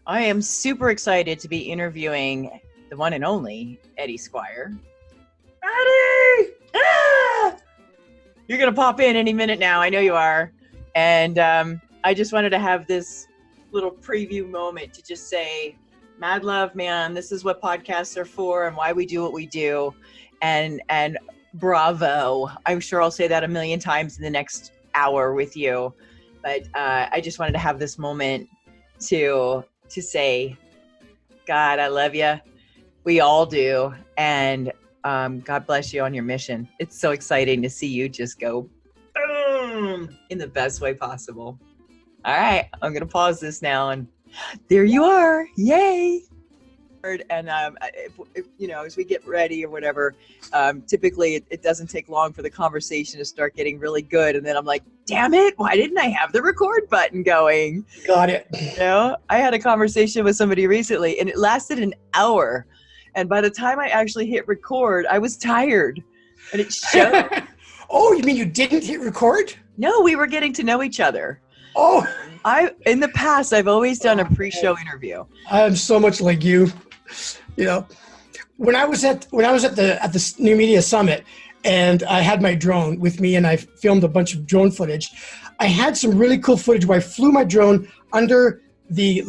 I am super excited to be interviewing the one and only Ed Squire. Eddie! Ah! You're going to pop in any minute now. I know you are. And I just wanted to have this little preview moment to just say, mad love, man. This is what podcasts are for and why we do what we do. And bravo. I'm sure I'll say that a million times in the next hour with you. But I just wanted to have this moment to say, God, I love you. We all do. And God bless you on your mission. It's so exciting to see you just go boom in the best way possible. All right, I'm going to pause this now. And there you are. Yay. And, as we get ready or whatever, typically it doesn't take long for the conversation to start getting really good. And then I'm like, damn it, why didn't I have the record button going? Got it. I had a conversation with somebody recently and it lasted an hour. And by the time I actually hit record, I was tired. And it showed. Oh, you mean you didn't hit record? No, we were getting to know each other. Oh. In the past, I've always done a pre-show interview. I'm so much like you. When I was at the New Media Summit and I had my drone with me and I filmed a bunch of drone footage, I had some really cool footage where I flew my drone under the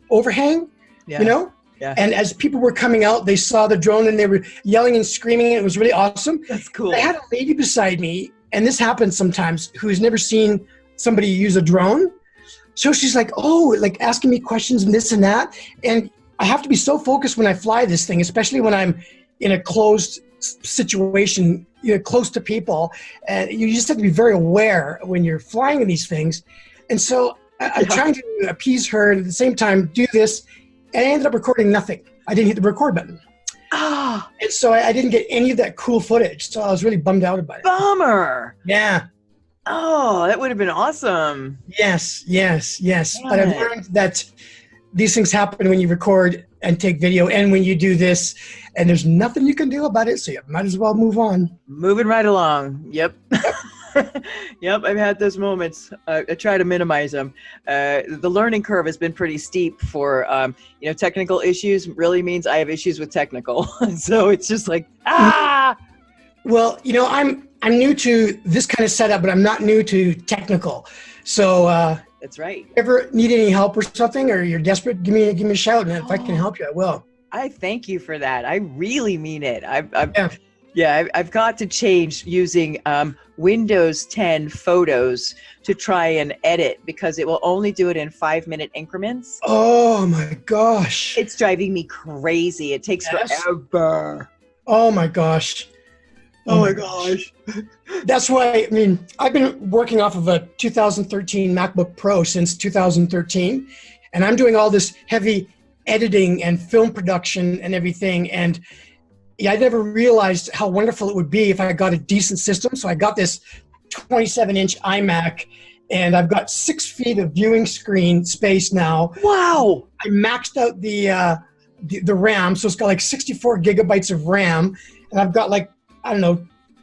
overhang, Yeah. and as people were coming out, they saw the drone and they were yelling and screaming and it was really awesome. That's cool. I had a lady beside me, and this happens sometimes, who's never seen somebody use a drone. So she's like, asking me questions and this and that. And I have to be so focused when I fly this thing, especially when I'm in a closed situation, close to people. And you just have to be very aware when you're flying these things. And so I'm trying to appease her and at the same time do this. And I ended up recording nothing. I didn't hit the record button. And so I didn't get any of that cool footage. So I was really bummed out about it. Bummer. Yeah. Oh, that would have been awesome. Yes. Yeah. But I've learned that these things happen when you record and take video and when you do this, and there's nothing you can do about it. So you might as well move on. Moving right along. Yep. Yep. I've had those moments. I try to minimize them. The learning curve has been pretty steep for, technical issues really means I have issues with technical. So it's just like, Well, I'm new to this kind of setup, but I'm not new to technical. So that's right. Ever need any help or something, or you're desperate, give me a shout, and if I can help you, I will. I thank you for that. I really mean it. I've got to change using Windows 10 Photos to try and edit because it will only do it in 5-minute increments. Oh my gosh. It's driving me crazy. It takes forever. Oh my gosh. Oh my gosh. That's why, I've been working off of a 2013 MacBook Pro since 2013, and I'm doing all this heavy editing and film production and everything. And I never realized how wonderful it would be if I got a decent system. So I got this 27-inch iMac, and I've got 6 feet of viewing screen space now. Wow. I maxed out the RAM, so it's got like 64 gigabytes of RAM, and I've got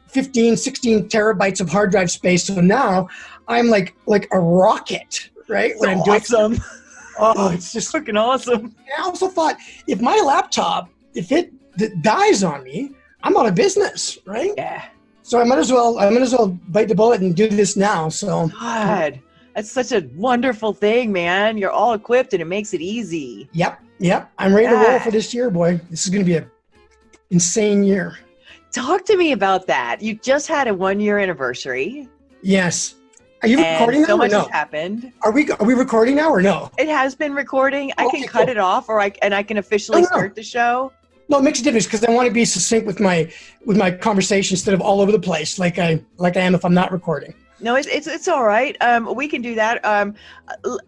15, 16 terabytes of hard drive space. So now I'm like a rocket, right? So when I'm awesome. Doing, oh, it's just fucking awesome. I also thought if my laptop, if it dies on me, I'm out of business, right? Yeah. So I might as well bite the bullet and do this now. So God, that's such a wonderful thing, man. You're all equipped and it makes it easy. Yep. I'm ready to roll for this year, boy. This is going to be an insane year. Talk to me about that. You just had a 1-year anniversary. Yes. Are you recording now? So much or no? has happened. Are we recording now or no? It has been recording. I can cut it off, or I can officially start the show. No, it makes a difference because I want to be succinct with my conversation instead of all over the place like I am if I'm not recording. No, it's all right. We can do that.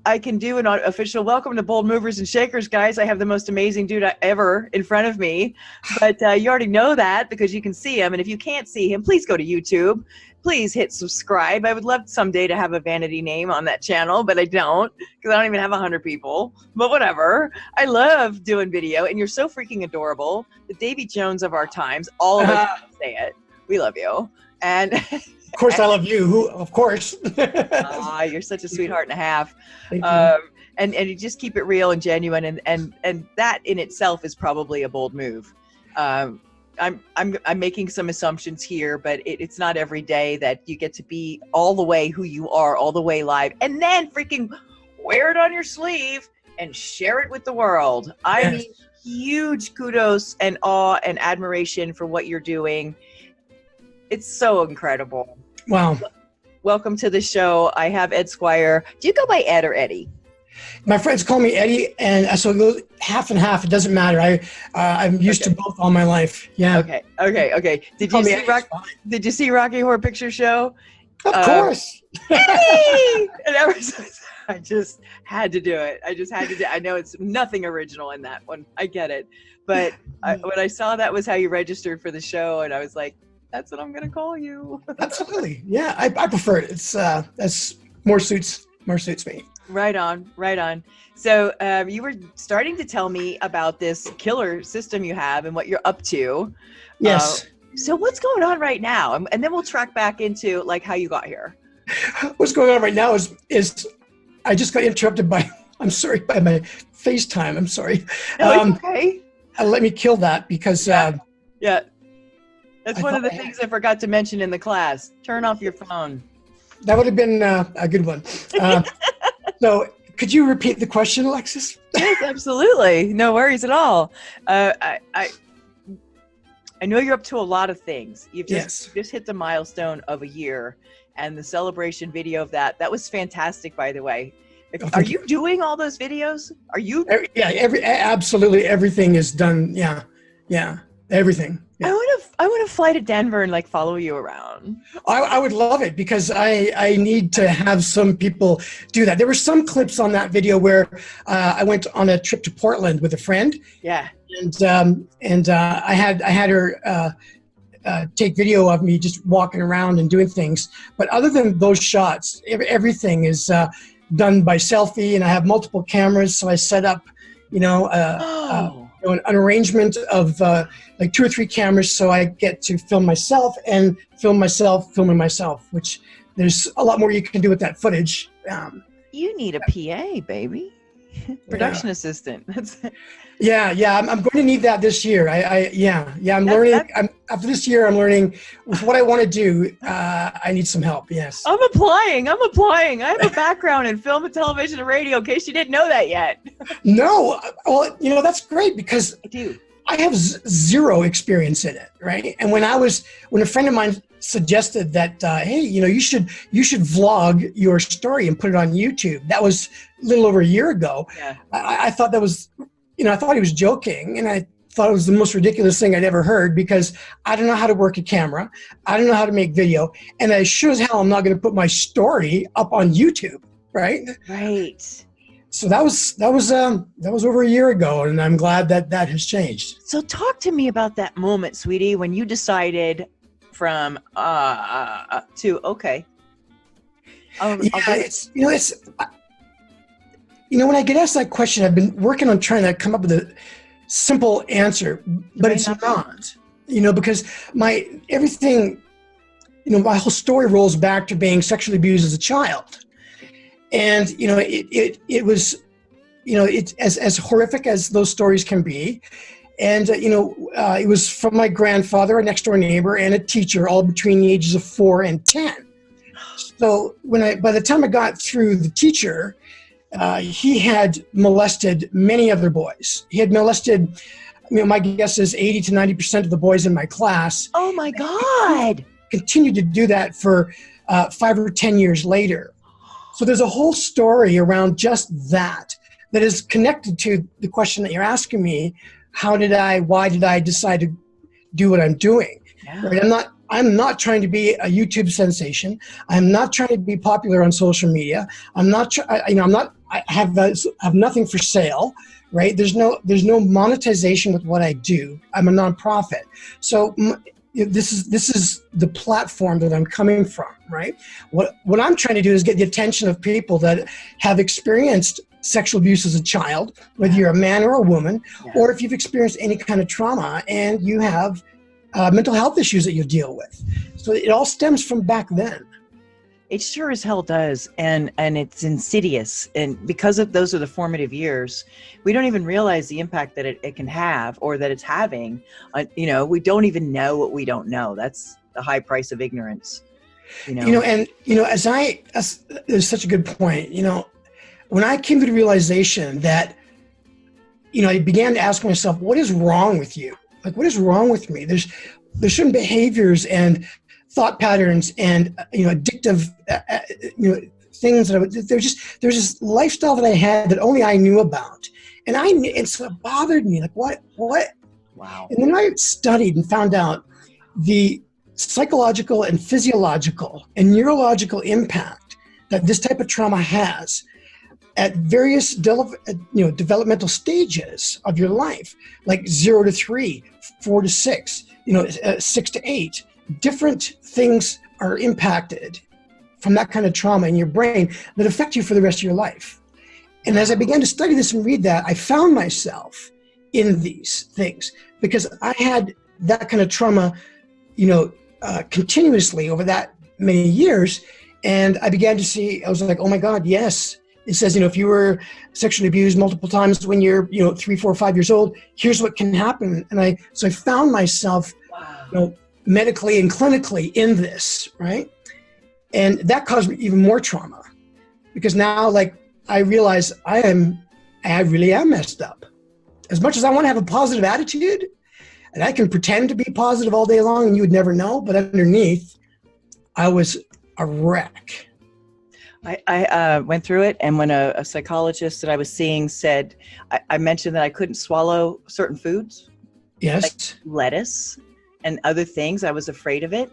I can do an official welcome to Bold Movers and Shakers, guys. I have the most amazing dude ever in front of me. But you already know that because you can see him. And if you can't see him, please go to YouTube. Please hit subscribe. I would love someday to have a vanity name on that channel, but I don't because I don't even have 100 people. But whatever. I love doing video, and you're so freaking adorable. The Davy Jones of our times. All of us say it. We love you. And of course, I love you. Of course. You're such a sweetheart and a half. Thank you. and you just keep it real and genuine, and that in itself is probably a bold move. I'm making some assumptions here, but it's not every day that you get to be all the way who you are, all the way live, and then freaking wear it on your sleeve and share it with the world. I mean, huge kudos and awe and admiration for what you're doing. It's so incredible. Wow. Welcome to the show. I have Ed Squire. Do you go by Ed or Eddie? My friends call me Eddie, and so it goes half and half. It doesn't matter. I'm used to both all my life. Yeah. Okay. Did you see Rocky Horror Picture Show? Of course. Eddie! And ever since, I just had to do it. I know it's nothing original in that one. I get it. But when I saw that was how you registered for the show, and I was like, that's what I'm going to call you. Absolutely. Yeah, I prefer it. It's that's more suits me. Right on. So you were starting to tell me about this killer system you have and what you're up to. Yes. So what's going on right now? And then we'll track back into like how you got here. What's going on right now is I just got interrupted by my FaceTime. I'm sorry. No, okay. Let me kill that because yeah. That's one of the things I forgot to mention in the class. Turn off your phone. That would have been a good one. So could you repeat the question, Alexis? Yes, absolutely. No worries at all. I know you're up to a lot of things. You've just hit the milestone of a year, and the celebration video of that was fantastic, by the way. Are you doing all those videos? Are you? Yeah, absolutely everything is done. Yeah, everything. Yeah. I want to fly to Denver and like follow you around. I would love it because I need to have some people do that. There were some clips on that video where I went on a trip to Portland with a friend. Yeah. And I had her take video of me just walking around and doing things. But other than those shots, everything is done by selfie, and I have multiple cameras. So I set up, an arrangement of like 2 or 3 cameras, so I get to film myself and film myself filming myself, which there's a lot more you can do with that footage. You need a PA, baby. Production assistant. Yeah. I'm going to need that this year. I'm learning. After this year, I'm learning with what I want to do. I need some help. Yes. I'm applying. I have a background in film and television and radio, in case you didn't know that yet. No. Well, that's great because I do. I have zero experience in it, right? And when a friend of mine suggested that, hey, you should vlog your story and put it on YouTube. That was a little over a year ago. Yeah. I thought that was, I thought he was joking, and I thought it was the most ridiculous thing I'd ever heard because I don't know how to work a camera. I don't know how to make video, and I sure as hell I'm not going to put my story up on YouTube, right? Right. So that was over a year ago, and I'm glad that has changed. So talk to me about that moment, sweetie, when you decided from to okay. When I get asked that question, I've been working on trying to come up with a simple answer, but it's not. Because my whole story rolls back to being sexually abused as a child. And, it was, it's as horrific as those stories can be. And, it was from my grandfather, a next door neighbor, and a teacher, all between the ages of 4 and 10. So by the time I got through the teacher, he had molested many other boys. He had molested, my guess is 80 to 90% of the boys in my class. Oh my God. Continued to do that for 5 or 10 years later. So there's a whole story around just that is connected to the question that you're asking me. Why did I decide to do what I'm doing? Yeah. Right? I'm not trying to be a YouTube sensation. I'm not trying to be popular on social media. I have nothing for sale, right? There's no monetization with what I do. I'm a nonprofit. So this is the platform that I'm coming from, right? What I'm trying to do is get the attention of people that have experienced sexual abuse as a child, whether you're a man or a woman, or if you've experienced any kind of trauma and you have mental health issues that you deal with. So it all stems from back then. It sure as hell does, and it's insidious, and because of those are the formative years, we don't even realize the impact that it can have, or that it's having. We don't even know what we don't know. That's the high price of ignorance. There's such a good point. When I came to the realization that, I began to ask myself, what is wrong with you? Like, what is wrong with me? There's certain behaviors and thought patterns and addictive things there's this lifestyle that I had that only I knew about, and so it bothered me, like what. Wow. And then I studied and found out the psychological and physiological and neurological impact that this type of trauma has at various developmental stages of your life, like 0 to 3, 4 to 6, 6 to 8. Different things are impacted from that kind of trauma in your brain that affect you for the rest of your life. And as I began to study this and read that, I found myself in these things because I had that kind of trauma, continuously over that many years. And I began to see, I was like, oh my God, yes. It says, if you were sexually abused multiple times when you're, 3, 4, 5 years old, here's what can happen. And so I found myself, medically and clinically in this, right? And that caused me even more trauma because now, I realize I really am messed up. As much as I want to have a positive attitude, and I can pretend to be positive all day long and you would never know, but underneath, I was a wreck. I went through it, and when a psychologist that I was seeing said, I mentioned that I couldn't swallow certain foods, yes, like lettuce and other things, I was afraid of it.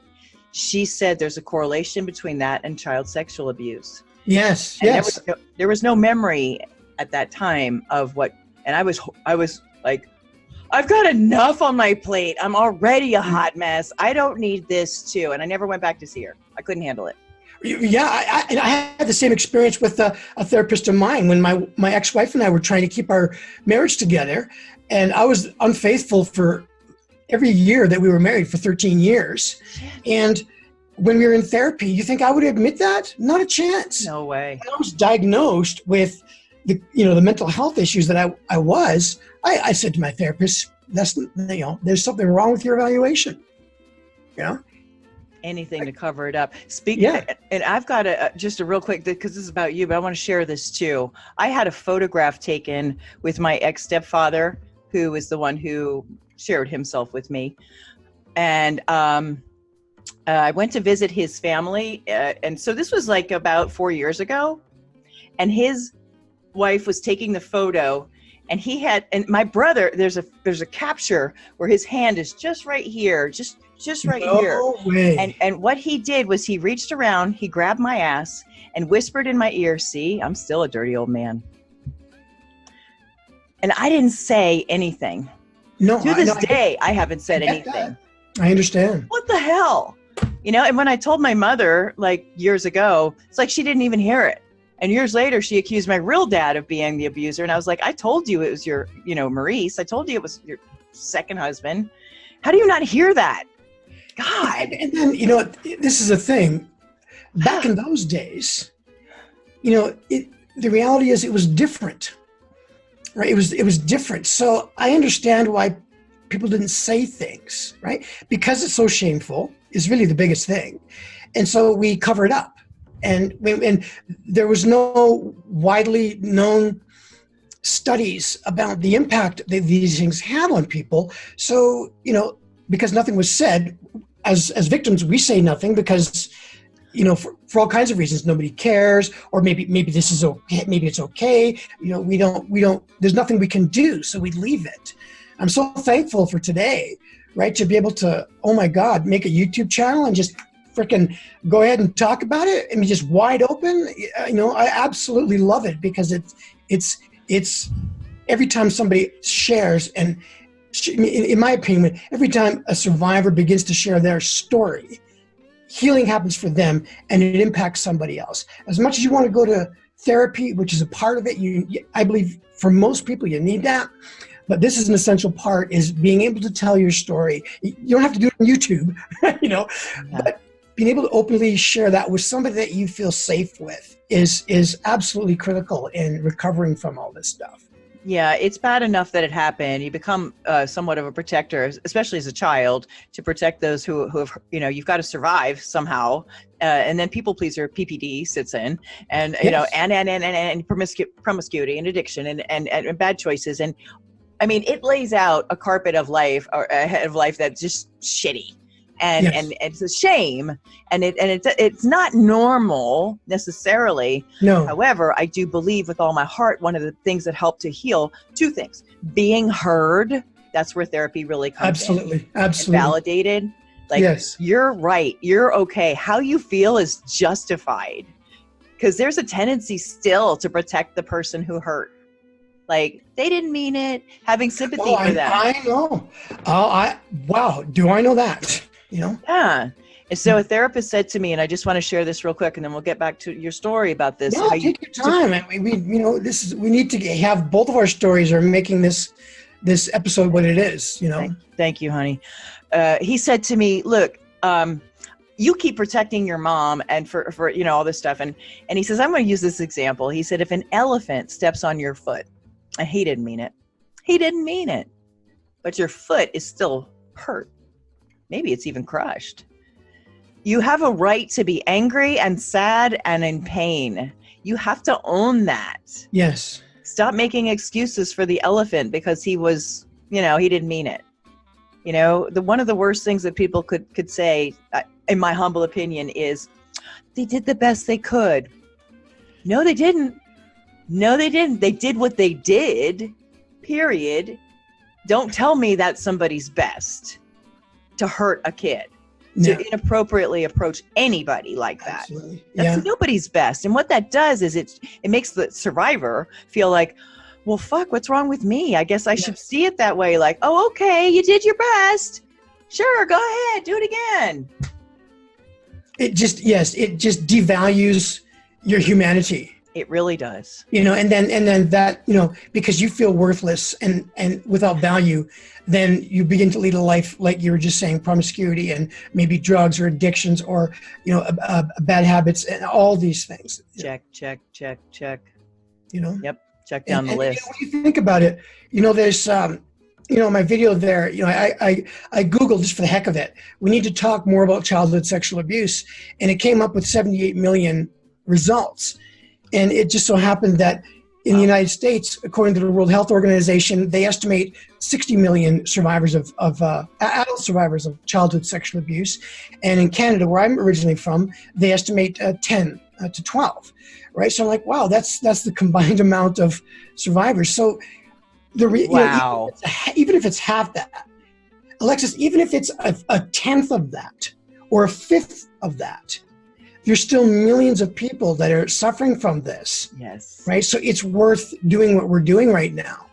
She said there's a correlation between that and child sexual abuse. Yes, and yes. There was no memory at that time of what, and I was like, I've got enough on my plate. I'm already a hot mess. I don't need this too. And I never went back to see her. I couldn't handle it. Yeah, I had the same experience with a therapist of mine when my ex-wife and I were trying to keep our marriage together, and I was unfaithful for every year that we were married for 13 years. And when we were in therapy, you think I would admit that? Not a chance. No way. When I was diagnosed with the mental health issues that I said to my therapist, there's something wrong with your evaluation. Anything to cover it up. And I've got just a real quick, because this is about you, but I want to share this too. I had a photograph taken with my ex-stepfather, who was the one who shared himself with me. And I went to visit his family. And so this was like about 4 years ago. And his wife was taking the photo, and and my brother, there's a capture where his hand is just right here, just right here. Way. And what he did was he reached around, he grabbed my ass and whispered in my ear, see, I'm still a dirty old man. And I didn't say anything. No. To this day, I haven't said anything. That. I understand. What the hell? And when I told my mother, years ago, it's like she didn't even hear it. And years later, she accused my real dad of being the abuser. And I was like, I told you it was your, Maurice. I told you it was your second husband. How do you not hear that? God. And then, this is a thing. Back in those days, the reality is it was different, right? It was different. So I understand why people didn't say things, right? Because it's so shameful is really the biggest thing. And so we cover it up. And there was no widely known studies about the impact that these things have on people. So, because nothing was said, as victims, we say nothing because, for all kinds of reasons, nobody cares, or maybe this is okay, maybe it's okay. We don't, there's nothing we can do, so we leave it. I'm so thankful for today, right? To be able to, oh my God, make a YouTube channel and just freaking go ahead and talk about it and be just wide open. I absolutely love it because it's every time somebody shares, and in my opinion, every time a survivor begins to share their story, healing happens for them and it impacts somebody else. As much as you want to go to therapy, which is a part of it, I believe for most people you need that. But this is an essential part, is being able to tell your story. You don't have to do it on YouTube, but being able to openly share that with somebody that you feel safe with is absolutely critical in recovering from all this stuff. Yeah, it's bad enough that it happened. You become somewhat of a protector, especially as a child, to protect those who have, you've got to survive somehow. And then people pleaser, PPD, sits in, and and promiscuity and addiction and bad choices. And I mean, it lays out a carpet of life, or a head of life that's just shitty. And it's a shame, and it's not normal necessarily. No. However, I do believe with all my heart, one of the things that help to heal, two things: being heard. That's where therapy really comes in. Absolutely. And validated. Like, yes, you're right. You're okay. How you feel is justified, because there's a tendency still to protect the person who hurt. Like, they didn't mean it. Having sympathy for them. I know. Wow. Do I know that? Yeah. And so a therapist said to me, and I just want to share this real quick, and then we'll get back to your story about this. No, take your time. We need to have both of our stories are making this episode what it is. Thank you, honey. He said to me, look, you keep protecting your mom and for all this stuff. And he says, I'm going to use this example. He said, if an elephant steps on your foot, and he didn't mean it. He didn't mean it. But your foot is still hurt. Maybe it's even crushed. You have a right to be angry and sad and in pain. You have to own that. Yes. Stop making excuses for the elephant because he was, he didn't mean it. One of the worst things that people could say, in my humble opinion, is they did the best they could. No, they didn't. They did what they did, period. Don't tell me that's somebody's best to hurt a kid, to inappropriately approach anybody like that. Absolutely. That's nobody's best. And what that does is it makes the survivor feel like, well, fuck, what's wrong with me? I guess I should see it that way. Like, oh, okay, you did your best. Sure, go ahead, do it again. It just devalues your humanity. It really does. And then that, because you feel worthless and without value, then you begin to lead a life like you were just saying, promiscuity and maybe drugs or addictions or, bad habits and all these things. Check. Yep. Check down the list. When you think about it, there's, my video there, I Googled just for the heck of it. We need to talk more about childhood sexual abuse. And it came up with 78 million results. And it just so happened that in the United States, according to the World Health Organization, they estimate 60 million survivors of adult survivors of childhood sexual abuse. And in Canada, where I'm originally from, they estimate 10 to 12, right? So I'm like, wow, that's the combined amount of survivors. So wow. Even if it's half that, Alexis, even if it's a tenth of that or a fifth of that, there's still millions of people that are suffering from this. Yes. Right. So it's worth doing what we're doing right now.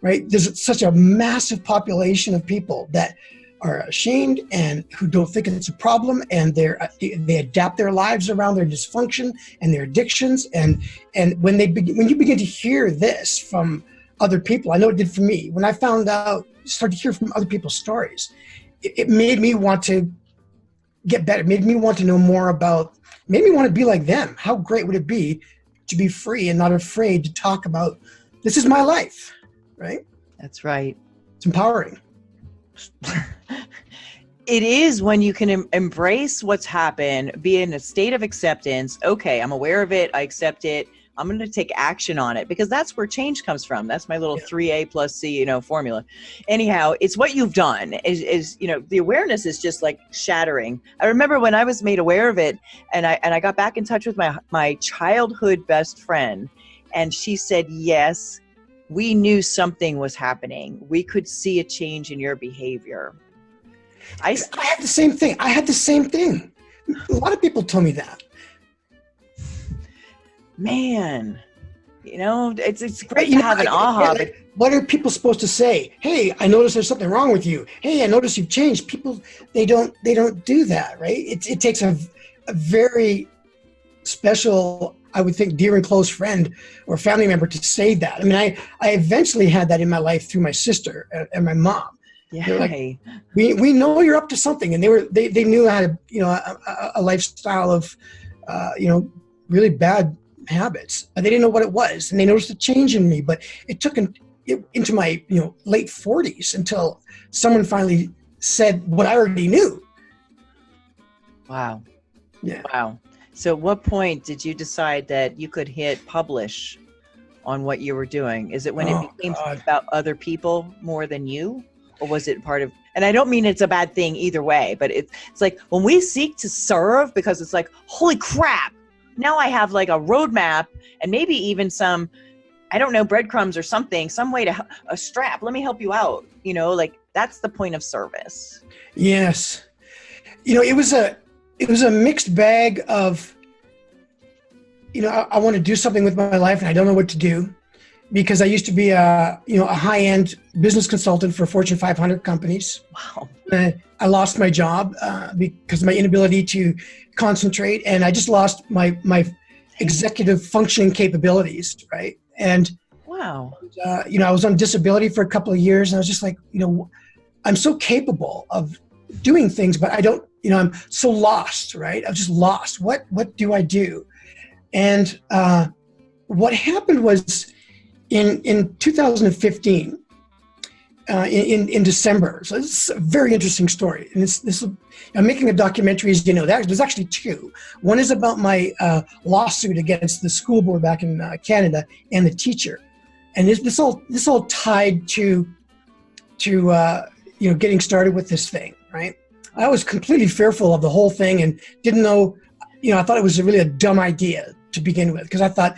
Right. There's such a massive population of people that are ashamed and who don't think it's a problem, and they adapt their lives around their dysfunction and their addictions. And when you begin to hear this from other people, I know it did for me. When I found out, started to hear from other people's stories, it made me want to get better. It made me want to know more about. Made me want to be like them. How great would it be to be free and not afraid to talk about, this is my life, right? That's right. It's empowering. It is when you can embrace what's happened, be in a state of acceptance. Okay, I'm aware of it. I accept it. I'm going to take action on it, because that's where change comes from. That's my little 3A plus C, formula. Anyhow, it's what you've done is the awareness is just like shattering. I remember when I was made aware of it, and I got back in touch with my childhood best friend, and she said, yes, we knew something was happening. We could see a change in your behavior. I had the same thing. A lot of people told me that. Man, it's great to have an aha. What are people supposed to say? Hey, I noticed there's something wrong with you. Hey, I noticed you've changed. People, they don't do that, right? It takes a very special, I would think, dear and close friend or family member to say that. I mean, I eventually had that in my life through my sister and my mom. Yeah. They're like, we know you're up to something. And they knew I had, a lifestyle of, really bad habits. They didn't know what it was. And they noticed a change in me, but it took into my, late 40s until someone finally said what I already knew. Wow. Yeah. Wow. So at what point did you decide that you could hit publish on what you were doing? Is it when it became about other people more than you? Or was it part of, and I don't mean it's a bad thing either way, but it's like when we seek to serve, because it's like, holy crap, now I have like a roadmap and maybe even some, I don't know, breadcrumbs or something, some way to a strap. Let me help you out. Like that's the point of service. Yes. It was a mixed bag of, I want to do something with my life and I don't know what to do, because I used to be a high-end business consultant for Fortune 500 companies. Wow. I lost my job because of my inability to concentrate, and I just lost my executive functioning capabilities, right? And wow. I was on disability for a couple of years, and I was just like, I'm so capable of doing things, but I don't, I'm so lost, right? I'm just lost. What do I do? And what happened was in 2015, in December. So this is a very interesting story. And I'm making a documentary, as you know. There's actually two. One is about my lawsuit against the school board back in Canada and the teacher. And this all tied to getting started with this thing, right? I was completely fearful of the whole thing and didn't know, I thought it was really a dumb idea to begin with, because I thought,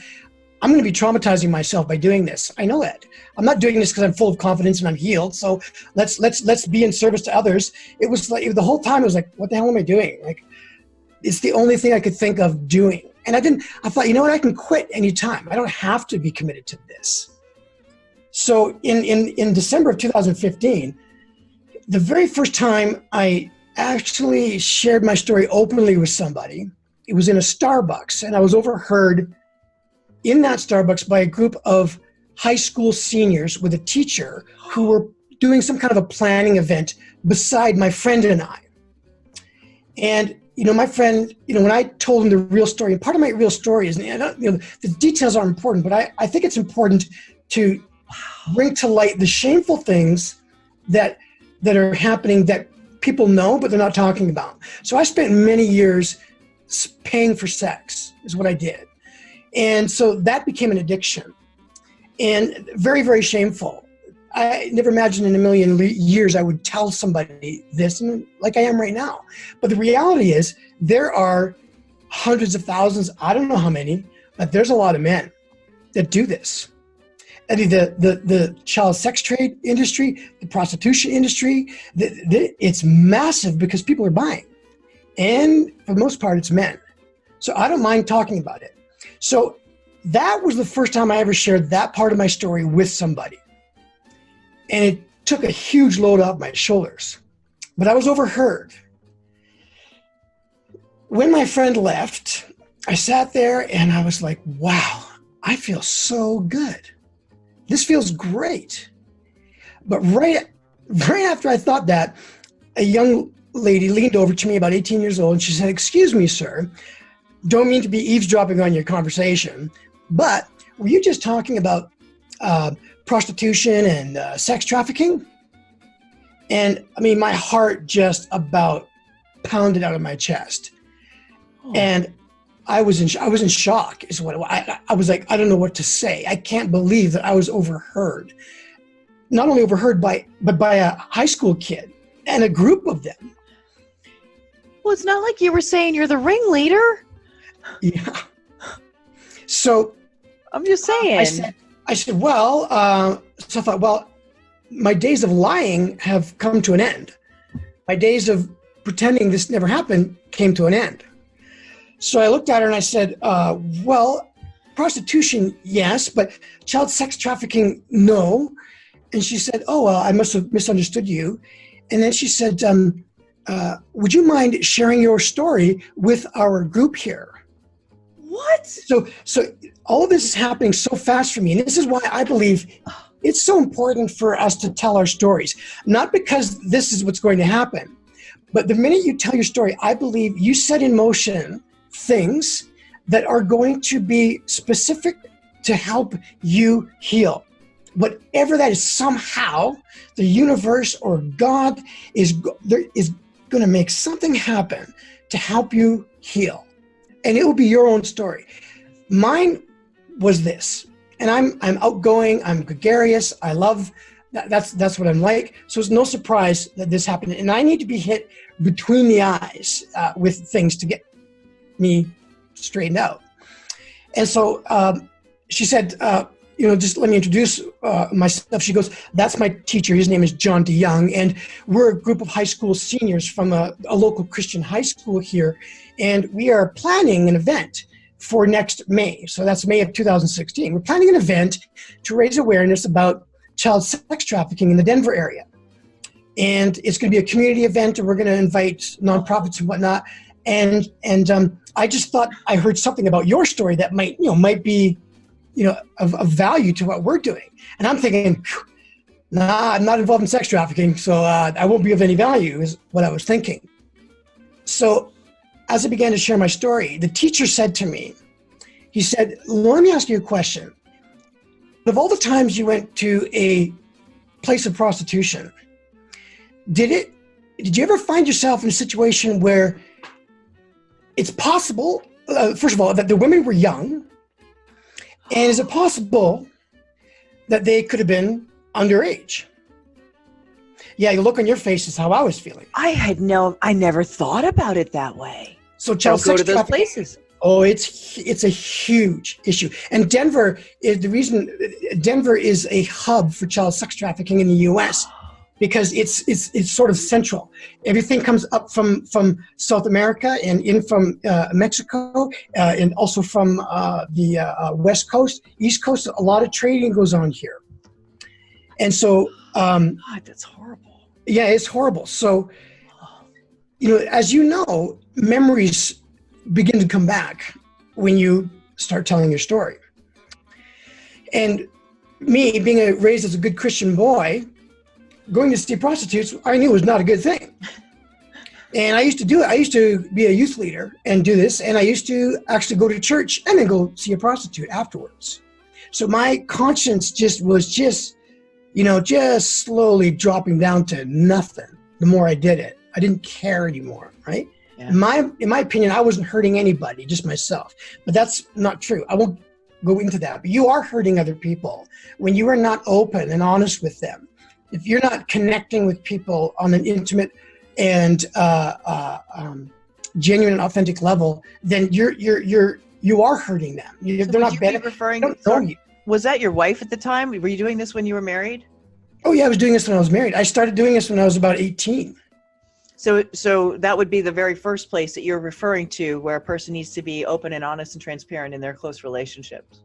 I'm going to be traumatizing myself by doing this. I know it. I'm not doing this because I'm full of confidence and I'm healed. So let's be in service to others. It was like the whole time I was like, what the hell am I doing? Like, it's the only thing I could think of doing. And I thought, you know what? I can quit anytime. I don't have to be committed to this. So in December of 2015, the very first time I actually shared my story openly with somebody, it was in a Starbucks, and I was overheard in that Starbucks by a group of high school seniors with a teacher who were doing some kind of a planning event beside my friend and I. And, my friend, when I told him the real story, and part of my real story is, the details are important, but I think it's important to bring to light the shameful things that are happening that people know, but they're not talking about. So I spent many years paying for sex, is what I did. And so that became an addiction, and very, very shameful. I never imagined in a million years I would tell somebody this, and like I am right now. But the reality is there are hundreds of thousands, I don't know how many, but there's a lot of men that do this. I mean, the child sex trade industry, the prostitution industry, it's massive because people are buying. And for the most part, it's men. So I don't mind talking about it. So that was the first time I ever shared that part of my story with somebody. And it took a huge load off my shoulders. But I was overheard. When my friend left, I sat there and I was like, wow, I feel so good. This feels great. But right after I thought that, a young lady leaned over to me, about 18 years old, and she said, "Excuse me, sir. Don't mean to be eavesdropping on your conversation, but were you just talking about prostitution and sex trafficking?" And I mean, my heart just about pounded out of my chest. Oh. And I was in shock is what I was like, I don't know what to say. I can't believe that I was overheard. Not only overheard but by a high school kid and a group of them. Well, it's not like you were saying you're the ringleader. Yeah. So I'm just saying. I said, well, so I thought, well, my days of lying have come to an end. My days of pretending this never happened came to an end. So I looked at her and I said, well, prostitution, yes, but child sex trafficking, no. And she said, oh, well, I must have misunderstood you. And then she said, would you mind sharing your story with our group here? What? So all of this is happening so fast for me. And this is why I believe it's so important for us to tell our stories, not because this is what's going to happen, but the minute you tell your story, I believe you set in motion things that are going to be specific to help you heal. Whatever that is, somehow the universe or God is going to make something happen to help you heal. And it will be your own story. Mine was this, and I'm outgoing, I'm gregarious, I love, that's what I'm like. So it's no surprise that this happened. And I need to be hit between the eyes with things to get me straightened out. And so she said, just let me introduce myself. She goes, that's my teacher. His name is John DeYoung. And we're a group of high school seniors from a local Christian high school here. And we are planning an event for next May. So that's May of 2016. We're planning an event to raise awareness about child sex trafficking in the Denver area. And it's going to be a community event, and we're going to invite nonprofits and whatnot. And I just thought I heard something about your story that might be of value to what we're doing. And I'm thinking, nah, I'm not involved in sex trafficking, so I won't be of any value, is what I was thinking. So as I began to share my story, the teacher said to me, he said, let me ask you a question. Of all the times you went to a place of prostitution, did you ever find yourself in a situation where it's possible, first of all, that the women were young, and is it possible that they could have been underage? Yeah, the look on your face is how I was feeling. I never thought about it that way. So child Don't go sex to those trafficking, places. oh, it's a huge issue. And Denver is a hub for child sex trafficking in the U.S. because it's sort of central. Everything comes up from South America and in from Mexico and also from the West Coast, East Coast. A lot of trading goes on here. And so... God, that's horrible. Yeah, it's horrible. So, as you know, memories begin to come back when you start telling your story. And me, being raised as a good Christian boy, going to see prostitutes, I knew was not a good thing. And I used to do it. I used to be a youth leader and do this. And I used to actually go to church and then go see a prostitute afterwards. So my conscience was just slowly dropping down to nothing the more I did it. I didn't care anymore, right? Yeah. In my opinion, I wasn't hurting anybody, just myself. But that's not true. I won't go into that. But you are hurting other people when you are not open and honest with them. If you're not connecting with people on an intimate and genuine and authentic level, then you are hurting them. They're not better. Was that your wife at the time? Were you doing this when you were married? Oh yeah, I was doing this when I was married. I started doing this when I was about 18. So that would be the very first place that you're referring to where a person needs to be open and honest and transparent in their close relationships.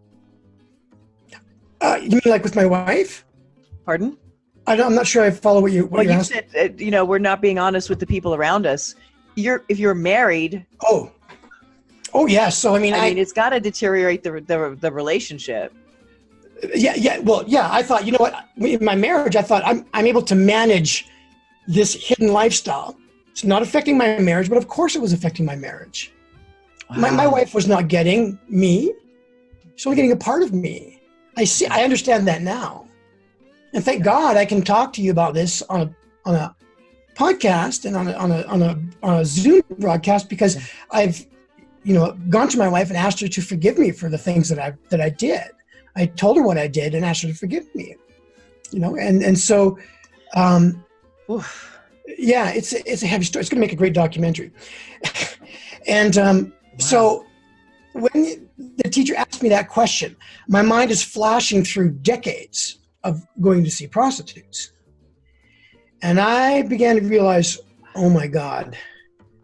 You mean like with my wife? Pardon? I'm not sure I follow what you're you asking. said, we're not being honest with the people around us. If you're married. Oh yeah. So I mean, it's got to deteriorate the relationship. Yeah. Well, yeah. I thought, in my marriage, I thought I'm able to manage this hidden lifestyle. It's not affecting my marriage, but of course it was affecting my marriage. Wow. My wife was not getting me. She's only getting a part of me. I understand that now. And thank God I can talk to you about this on a podcast and on a Zoom broadcast because I've, gone to my wife and asked her to forgive me for the things that I did. I told her what I did and asked her to forgive me, and so, yeah, it's a heavy story. It's going to make a great documentary. And wow. So when the teacher asked me that question, my mind is flashing through decades of going to see prostitutes. And I began to realize, oh my God,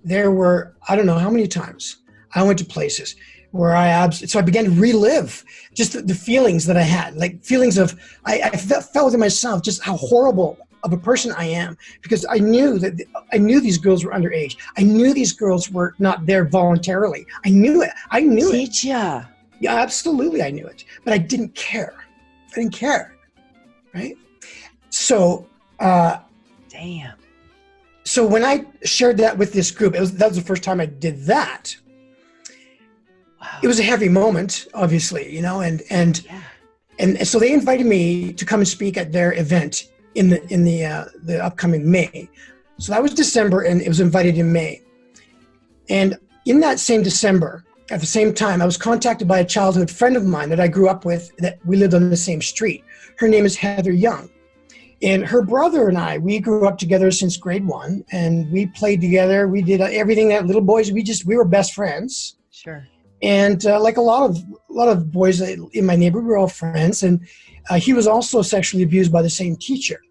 there were, I don't know how many times I went to places where so I began to relive just the feelings that I had, like feelings of, I felt within myself just how horrible of a person I am, because I knew these girls were underage. I knew these girls were not there voluntarily. I knew it. Yeah, absolutely I knew it, but I didn't care. I right? So, Damn. so when I shared that with this group, that was the first time I did that. Wow. It was a heavy moment, obviously, you know, and so they invited me to come and speak at their event in the upcoming May. So that was December, and it was invited in May. And in that same December, at the same time, I was contacted by a childhood friend of mine that I grew up with, that we lived on the same street. Her name is Heather Young. And her brother and I, we grew up together since grade 1, and we played together. We did everything that little boys, we were best friends. Sure. And like a lot of boys in my neighborhood, we were all friends. And he was also sexually abused by the same teacher.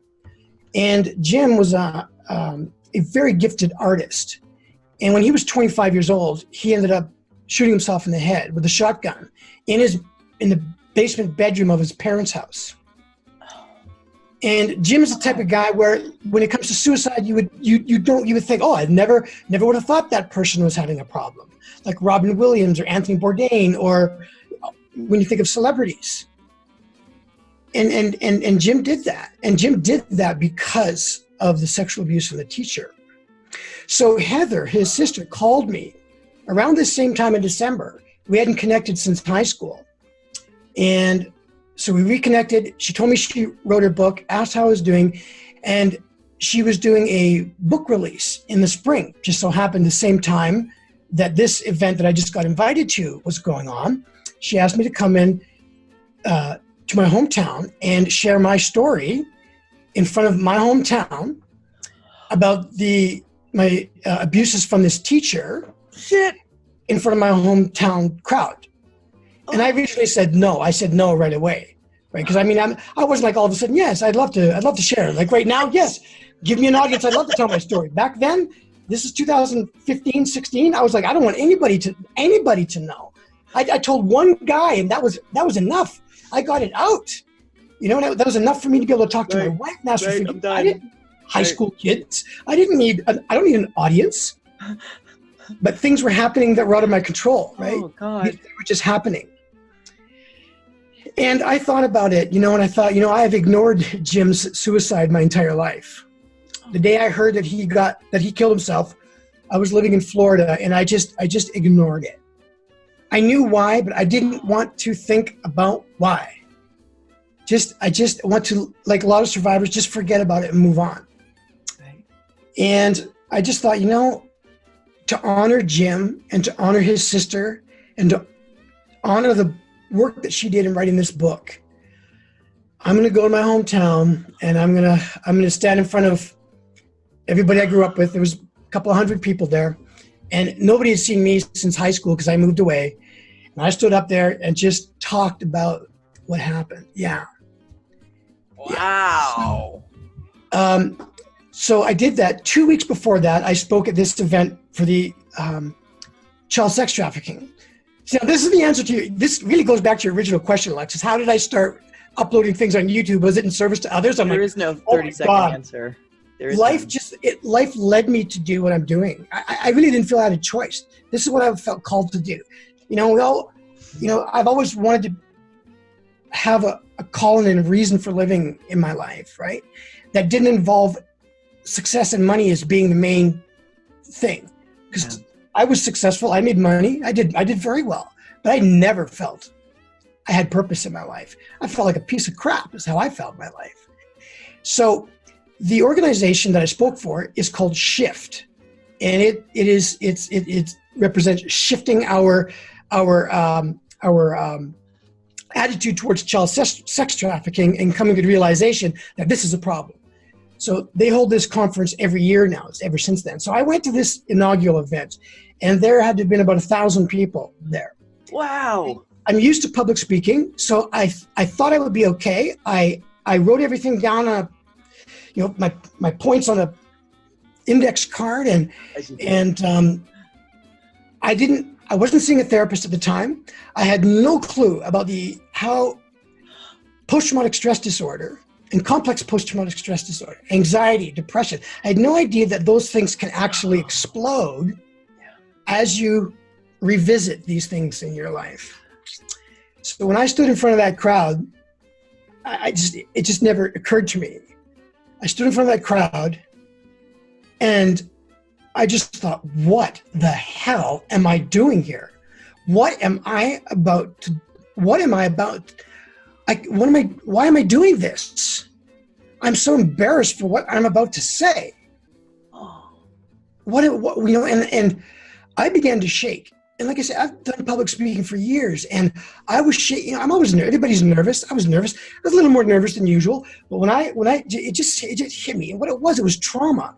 And Jim was a very gifted artist. And when he was 25 years old, he ended up shooting himself in the head with a shotgun in the basement bedroom of his parents' house. And Jim is the type of guy where, when it comes to suicide, you would think, oh, I never would have thought that person was having a problem, like Robin Williams or Anthony Bourdain, or when you think of celebrities. And Jim did that, and Jim did that because of the sexual abuse from the teacher. So Heather, his sister, called me around this same time in December. We hadn't connected since high school. And so we reconnected. She told me she wrote her book, asked how I was doing, and she was doing a book release in the spring. Just so happened the same time that this event that I just got invited to was going on. She asked me to come in to my hometown and share my story in front of my hometown about my abuses from this teacher. Shit. In front of my hometown crowd. And I originally said no. I said no right away, right? Because I mean, I wasn't like all of a sudden, yes, I'd love to share. Like right now, yes, give me an audience. I'd love to tell my story. Back then, this is 2015, 16. I was like, I don't want anybody to know. I told one guy, and that was enough. I got it out. You know, that was enough for me to be able to talk to my wife and ask for forgiveness. High school kids. I don't need an audience. But things were happening that were out of my control, right? Oh, God. They were just happening. And I thought about it, and I thought, I have ignored Jim's suicide my entire life. The day I heard that he killed himself, I was living in Florida, and I just ignored it. I knew why, but I didn't want to think about why. I just want to, like a lot of survivors, just forget about it and move on. Right. And I just thought, to honor Jim and to honor his sister and to honor the work that she did in writing this book, I'm going to go to my hometown, and I'm going to stand in front of everybody I grew up with. There was a couple of hundred people there, and nobody had seen me since high school because I moved away. And I stood up there and just talked about what happened. Yeah. Wow. Yeah. So I did that. 2 weeks before that, I spoke at this event for the child sex trafficking. So this is the answer to you. This really goes back to your original question, Alexis. How did I start uploading things on YouTube? Was it in service to others? There is no 30-second answer. Life led me to do what I'm doing. I really didn't feel I had a choice. This is what I felt called to do. I've always wanted to have a calling and a reason for living in my life, right? That didn't involve success and money as being the main thing. Because I was successful, I made money, I did very well, but I never felt I had purpose in my life. I felt like a piece of crap is how I felt in my life. So the organization that I spoke for is called Shift, and it represents shifting our attitude towards child sex trafficking and coming to the realization that this is a problem. So they hold this conference every year now, ever since then. So I went to this inaugural event, and there had to have been about 1,000 people there. Wow. I'm used to public speaking, so I thought I would be okay. I wrote everything down on my points on a index card, and I wasn't seeing a therapist at the time. I had no clue about how post-traumatic stress disorder and complex post-traumatic stress disorder, anxiety, depression. I had no idea that those things can actually explode as you revisit these things in your life. So when I stood in front of that crowd, it just never occurred to me. I stood in front of that crowd and I just thought, what the hell am I doing here? Why am I about? Why am I doing this? I'm so embarrassed for what I'm about to say. What and I began to shake. And like I said, I've done public speaking for years, and I was shaking. I'm always nervous. Everybody's nervous. I was nervous. I was a little more nervous than usual. But it just hit me. And what it was trauma.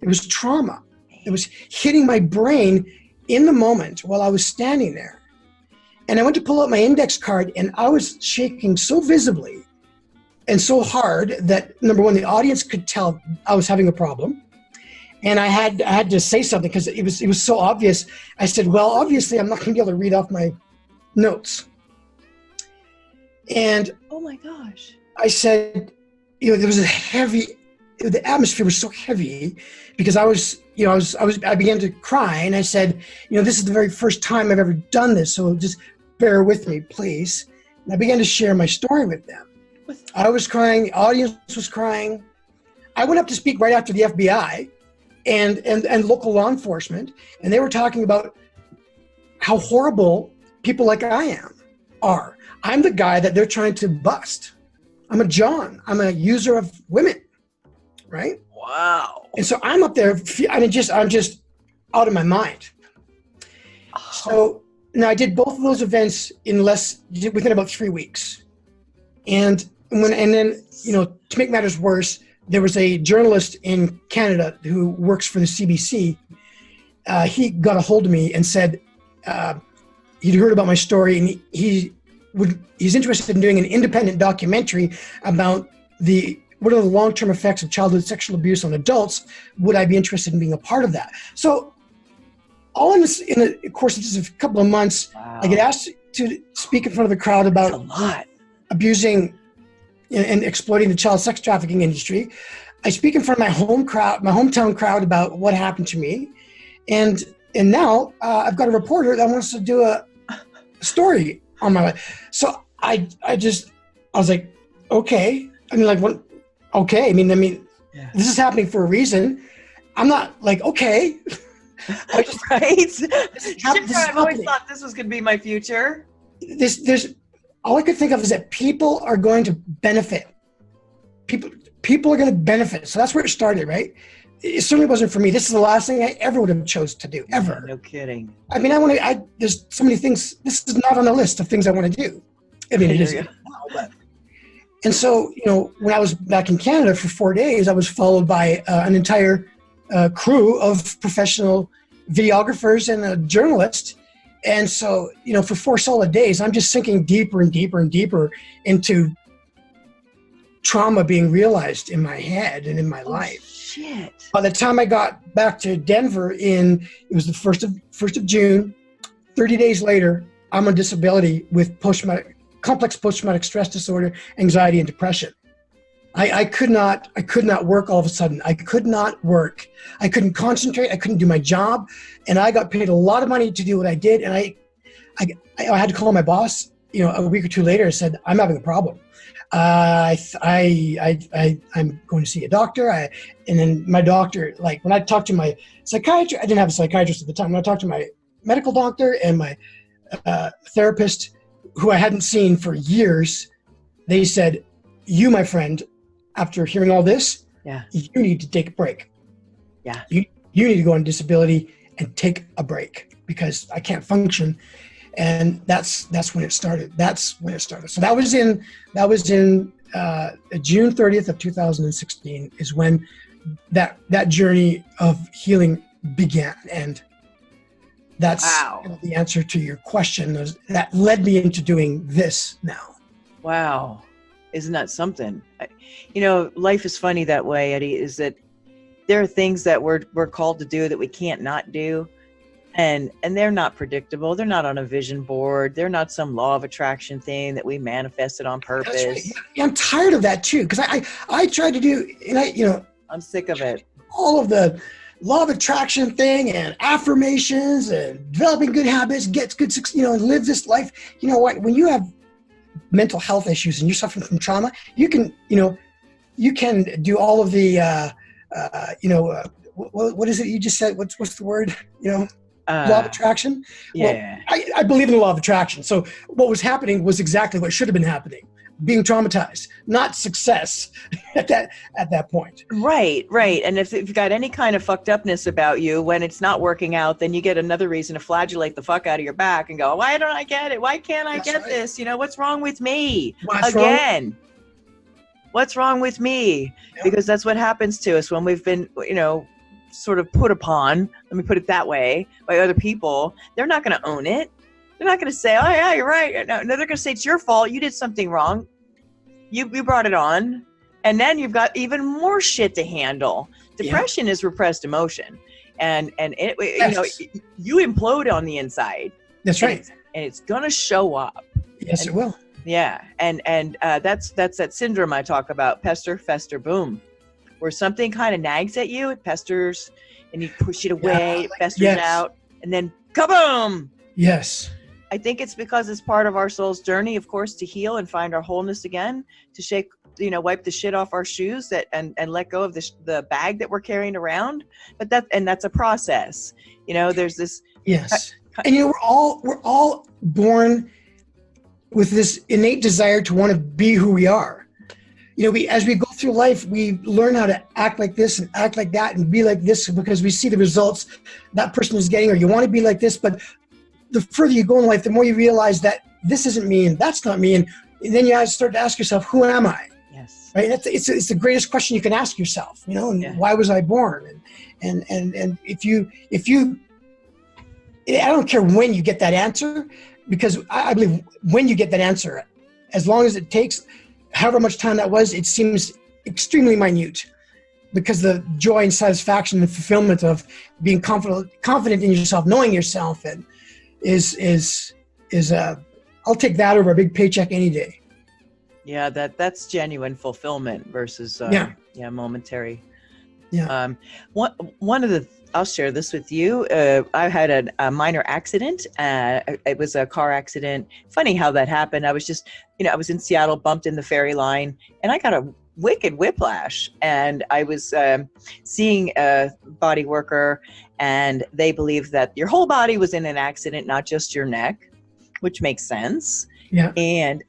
It was trauma. It was hitting my brain in the moment while I was standing there. And I went to pull out my index card, and I was shaking so visibly and so hard that, number one, the audience could tell I was having a problem. And I had to say something because it was so obvious. I said, well, obviously I'm not going to be able to read off my notes. And oh my gosh. I said, there was the atmosphere was so heavy because I began to cry, and I said, this is the very first time I've ever done this, so just bear with me, please. And I began to share my story with them. I was crying, the audience was crying. I went up to speak right after the FBI and local law enforcement, and they were talking about how horrible people like I are. I'm the guy that they're trying to bust. I'm a John. I'm a user of women, right? Wow. And so I'm up there. I'm just out of my mind. Oh. So now I did both of those events within about 3 weeks, and then to make matters worse, there was a journalist in Canada who works for the CBC. He got a hold of me and said he'd heard about my story, and he's interested in doing an independent documentary about what are the long-term effects of childhood sexual abuse on adults. Would I be interested in being a part of that? So all in the course of just a couple of months, wow. I get asked to speak in front of a crowd about abusing and exploiting the child sex trafficking industry. I speak in front of my hometown crowd about what happened to me. And now I've got a reporter that wants to do a story on my life. So I was like, okay. I mean, like, what? Okay. I mean, yeah. This is happening for a reason. I'm not like, okay. I've always thought this was going to be my future. All I could think of is that people are going to benefit. People are going to benefit. So that's where it started, right? It certainly wasn't for me. This is the last thing I ever would have chose to do, ever. No kidding. I mean, there's so many things. This is not on the list of things I want to do. I mean, it is now, but. And so, when I was back in Canada for 4 days, I was followed by an entire crew of professional videographers and a journalist. And so, for 4 solid days, I'm just sinking deeper and deeper and deeper into trauma being realized in my head and in my life. Shit. By the time I got back to Denver it was the 1st of June, 30 days later, I'm on disability with complex post-traumatic stress disorder, anxiety, and depression. I could not work all of a sudden. I could not work. I couldn't concentrate. I couldn't do my job. And I got paid a lot of money to do what I did. And I had to call my boss, a week or two later and said, I'm having a problem. I'm going to see a doctor. And then my doctor, like when I talked to my psychiatrist, I didn't have a psychiatrist at the time. When I talked to my medical doctor and my therapist, who I hadn't seen for years, they said, you, my friend, after hearing all this, you need to take a break. Yeah. You need to go on disability and take a break because I can't function. And that's when it started. So that was in June 30th of 2016 is when that journey of healing began. And that's the answer to your question. That led me into doing this now. Wow. Isn't that something? Life is funny that way, Eddie, is that there are things that we're called to do that we can't not do. And they're not predictable. They're not on a vision board. They're not some law of attraction thing that we manifested on purpose. That's right. Yeah, I'm tired of that too. Because I tried to do, and I'm sick of it. All of the law of attraction thing and affirmations and developing good habits, get good, live this life. You know what? When you have mental health issues and you're suffering from trauma, you can do all of the, what is it you just said? What's the word? Law of attraction. Yeah. Well, I believe in the law of attraction. So what was happening was exactly what should have been happening. Being traumatized, not success at that point. Right. And if you've got any kind of fucked upness about you, when it's not working out, then you get another reason to flagellate the fuck out of your back and go, why don't I get it? Why can't I get this? What's wrong with me? What's wrong with me? Yeah. Because that's what happens to us when we've been, sort of put upon, let me put it that way, by other people. They're not going to own it. They're not going to say, oh, yeah, you're right. No, they're going to say it's your fault. You did something wrong. You brought it on. And then you've got even more shit to handle. Depression is repressed emotion. And you implode on the inside. That's right. And it's going to show up. Yes, it will. Yeah. And that's that syndrome I talk about, pester, fester, boom. Where something kind of nags at you, it pesters, and you push it away, it festers out, and then kaboom! Yes. I think it's because it's part of our soul's journey, of course, to heal and find our wholeness again, to shake, wipe the shit off our shoes and let go of the bag that we're carrying around. But that's a process. There's this. Yes. And we're all born with this innate desire to want to be who we are. As we go through life, we learn how to act like this and act like that and be like this because we see the results that person is getting, or you want to be like this. But the further you go in life, the more you realize that this isn't me and that's not me. And then you start to ask yourself, who am I? Yes. Right. It's the greatest question you can ask yourself, and why was I born? And if you, I don't care when you get that answer, because I believe when you get that answer, as long as it takes however much time that was, it seems extremely minute, because the joy and satisfaction and fulfillment of being confident in yourself, knowing yourself, and is I'll take that over a big paycheck any day. Yeah, that's genuine fulfillment versus momentary. Yeah. One of the, I'll share this with you. I had a minor accident. It was a car accident. Funny how that happened. I was just, I was in Seattle, bumped in the ferry line, and I got a wicked whiplash. And I was seeing a body worker, and they believed that your whole body was in an accident, not just your neck, which makes sense. Yeah. And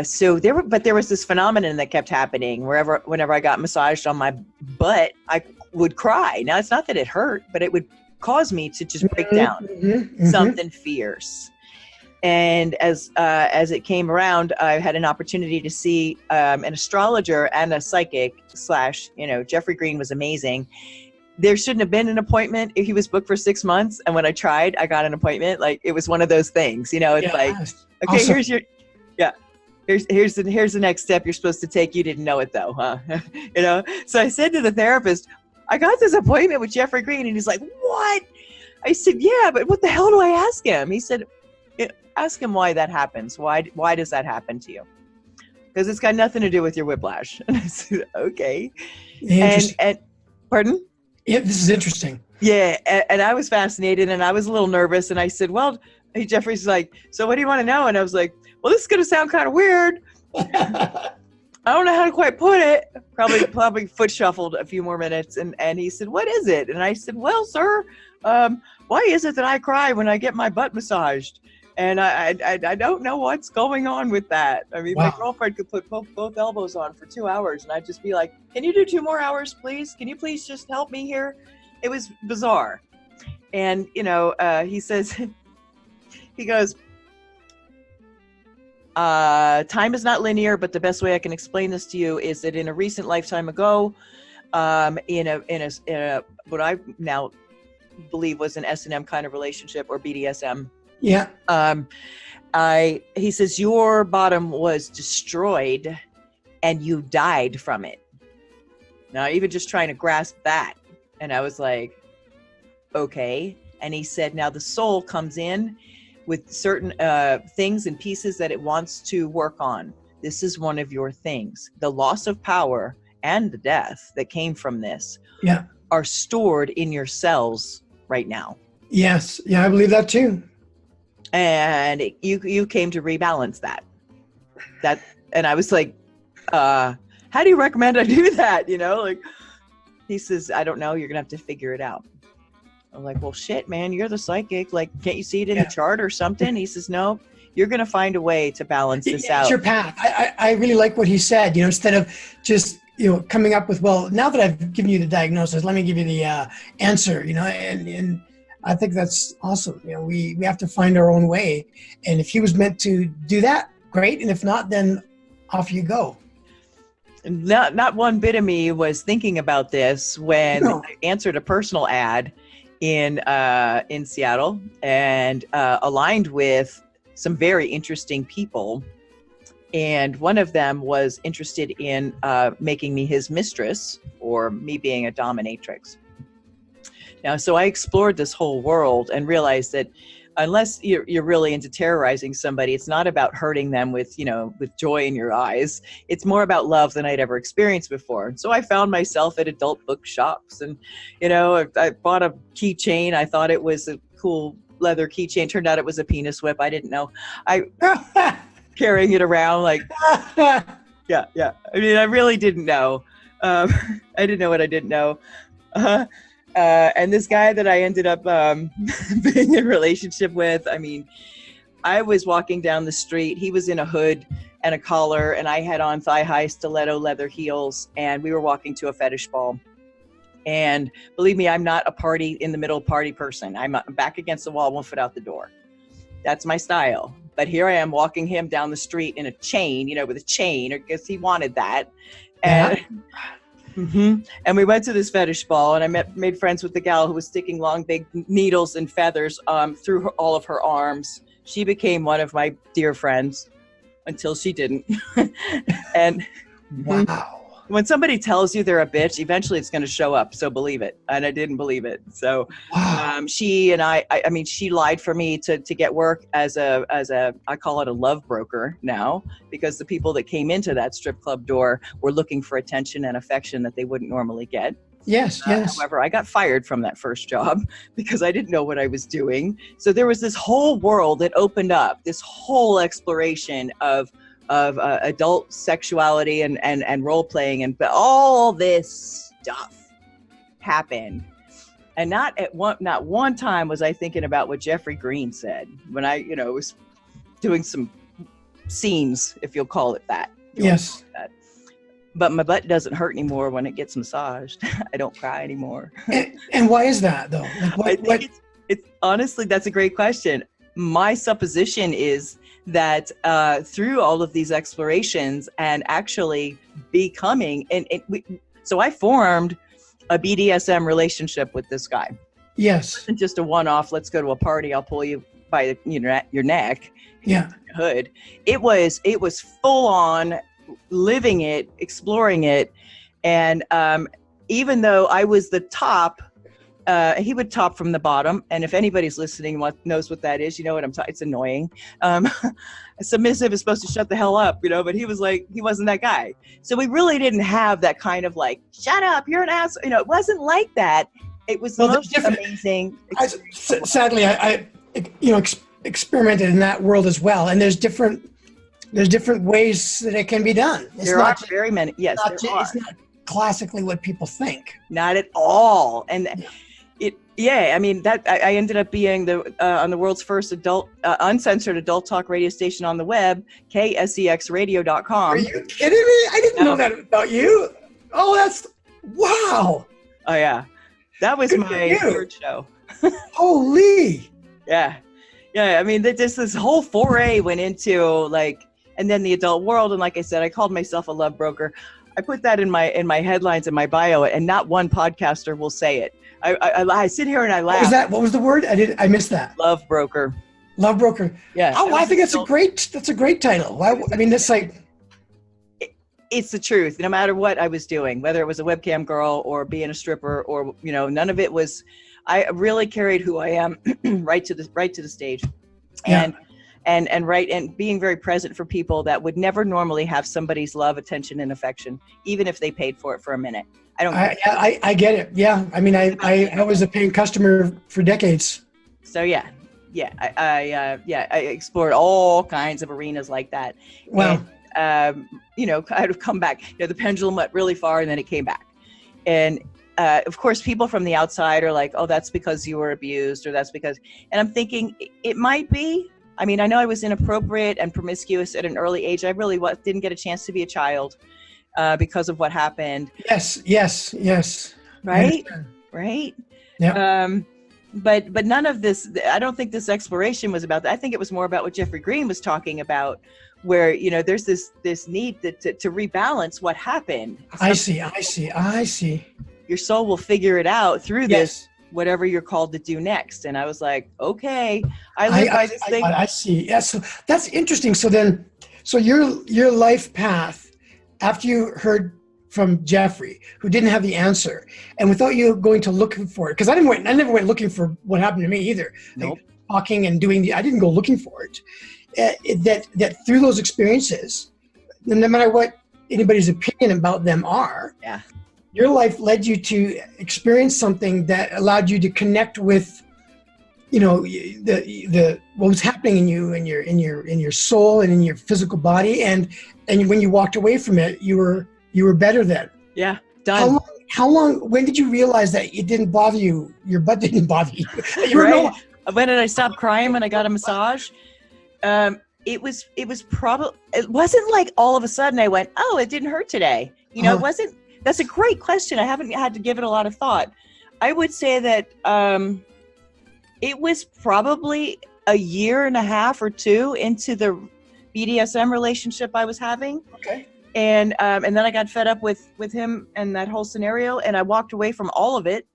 so there was this phenomenon that kept happening whenever I got massaged on my butt, I would cry. Now, it's not that it hurt, but it would cause me to just break down, something fierce. And as it came around, I had an opportunity to see an astrologer and a psychic / Jeffrey Green was amazing. There shouldn't have been an appointment. He was booked for 6 months. And when I tried, I got an appointment. Like, it was one of those things, it's like, okay, awesome. Here's the next step you're supposed to take. You didn't know it though, huh? So I said to the therapist, I got this appointment with Jeffrey Green. And he's like, what? I said, yeah, but what the hell do I ask him? He said, ask him why that happens. Why does that happen to you? Because it's got nothing to do with your whiplash. And I said, okay. And pardon? Yeah, this is interesting. Yeah. And I was fascinated and I was a little nervous. And I said, well, Jeffrey's like, so what do you want to know? And I was like, well, this is going to sound kind of weird. I don't know how to quite put it. Probably foot shuffled a few more minutes. And he said, what is it? And I said, well, sir, why is it that I cry when I get my butt massaged? And I don't know what's going on with that. I mean, My girlfriend could put both elbows on for 2 hours. And I'd just be like, can you do 2 more hours, please? Can you please just help me here? It was bizarre. And, he says, he goes, time is not linear, but the best way I can explain this to you is that in a recent lifetime ago, in a what I now believe was an S&M kind of relationship, or BDSM. Yeah. He says your bottom was destroyed and you died from it. Now, even just trying to grasp that. And I was like, okay. And he said, now the soul comes in with certain things and pieces that it wants to work on. This is one of your things. The loss of power and the death that came from this are stored in your cells right now. Yes. Yeah, I believe that too. and you came to rebalance that. And I was like, how do you recommend I do that? You know, like, he says, I don't know. You're gonna have to figure it out. I'm like, well, shit, man, you're the psychic. Like, can't you see it in the chart or something? He says, no, you're going to find a way to balance this out. It's your path. I really like what he said, you know, instead of just, you know, coming up with, well, now that I've given you the diagnosis, let me give you the answer, you know, and I think that's awesome. You know, we have to find our own way. And if he was meant to do that, great. And if not, then off you go. Not one bit of me was thinking about this when I answered a personal ad in Seattle and aligned with some very interesting people. And one of them was interested in making me his mistress, or me being a dominatrix. Now, so I explored this whole world and realized that unless you're really into terrorizing somebody, it's not about hurting them with, you know, with joy in your eyes. It's more about love than I'd ever experienced before. So I found myself at adult bookshops, and, you know, I bought a keychain. I thought it was a cool leather keychain. Turned out it was a penis whip. I didn't know. I carrying it around like, yeah. I mean, I really didn't know. I didn't know what I didn't know. And this guy that I ended up being in a relationship with, I mean, I was walking down the street. He was in a hood and a collar, and I had on thigh-high stiletto leather heels, and we were walking to a fetish ball. And believe me, I'm not a party in the middle party person. I'm back against the wall, 1 foot out the door. That's my style. But here I am walking him down the street in a chain, you know, with a chain, or I guess he wanted that. And and we went to this fetish ball, and I made friends with the gal who was sticking long, big needles and feathers through all of her arms. She became one of my dear friends until she didn't. And wow. When somebody tells you they're a bitch, eventually it's going to show up. So believe it. And I didn't believe it. So she and I mean, she lied for me to get work as a, I call it a love broker now, because the people that came into that strip club door were looking for attention and affection that they wouldn't normally get. Yes. However, I got fired from that first job because I didn't know what I was doing. So there was this whole world that opened up, this whole exploration of adult sexuality and role playing, and all this stuff happened. And not one time was I thinking about what Jeffrey Green said when I, you know, was doing some scenes, if you'll call it that. Yes. But my butt doesn't hurt anymore when it gets massaged. I don't cry anymore. And why is that though? Like I think it's honestly, that's a great question. My supposition is that through all of these explorations and actually becoming, so I formed a BDSM relationship with this guy. Yes. It wasn't just a one-off, let's go to a party, I'll pull you by your neck, your hood. It was full on living it, exploring it. And even though I was the top, he would top from the bottom. And if anybody's listening knows what that is, you know what I'm talking. It's annoying. Submissive is supposed to shut the hell up, you know, but he wasn't that guy. So we really didn't have that kind of like, shut up, you're an ass. You know, it wasn't like that. It was the most amazing. Sadly, I experimented in that world as well. And there's different ways that it can be done. There are very many. Yes, it's not classically what people think. Not at all. And I mean, that I ended up being on the world's first uncensored adult talk radio station on the web, ksexradio.com. Are you kidding me? I didn't know that about you. Oh, that's wow. Oh yeah, that was my third show. Holy. Yeah. I mean, this whole foray went into like, and then the adult world, and like I said, I called myself a love broker. I put that in my headlines in my bio, and not one podcaster will say it. I sit here and I laugh. What was that? What was the word? I missed that. Love broker. Love broker. Yeah. Oh, I think that's a great title. Why? I mean, it's like. It's the truth. No matter what I was doing, whether it was a webcam girl or being a stripper, or you know, none of it was. I really carried who I am right to the stage, and being very present for people that would never normally have somebody's love, attention, and affection, even if they paid for it for a minute. I get it. Yeah. I mean, I was a paying customer for decades. So yeah, I explored all kinds of arenas like that. Wow. And, I'd have come back. The pendulum went really far, and then it came back. And of course, people from the outside are like, "Oh, that's because you were abused," or "That's because." And I'm thinking it might be. I mean, I know I was inappropriate and promiscuous at an early age. I really didn't get a chance to be a child because of what happened. Yes. Right. Yeah. But none of this, I don't think this exploration was about that. I think it was more about what Jeffrey Green was talking about, where, there's this need to rebalance what happened. I see. Your soul will figure it out through this, whatever you're called to do next. And I was like, okay, I live by this thing. I see. Yeah, so that's interesting. So your life path, after you heard from Jeffrey, who didn't have the answer, and without you going to looking for it, because I never went looking for what happened to me either. Nope. Like talking and doing I didn't go looking for it. That through those experiences, no matter what anybody's opinion about them are, your life led you to experience something that allowed you to connect with, the what was happening in you, in your soul and in your physical body, and when you walked away from it, you were better then. Yeah, done. How long? When did you realize that it didn't bother you? Your butt didn't bother you. Right. When did I stop crying when I got a massage? It wasn't like all of a sudden I went, oh, it didn't hurt today. It wasn't. That's a great question. I haven't had to give it a lot of thought. I would say that it was probably a year and a half or two into the BDSM relationship I was having. Okay. And then I got fed up with him and that whole scenario, and I walked away from all of it.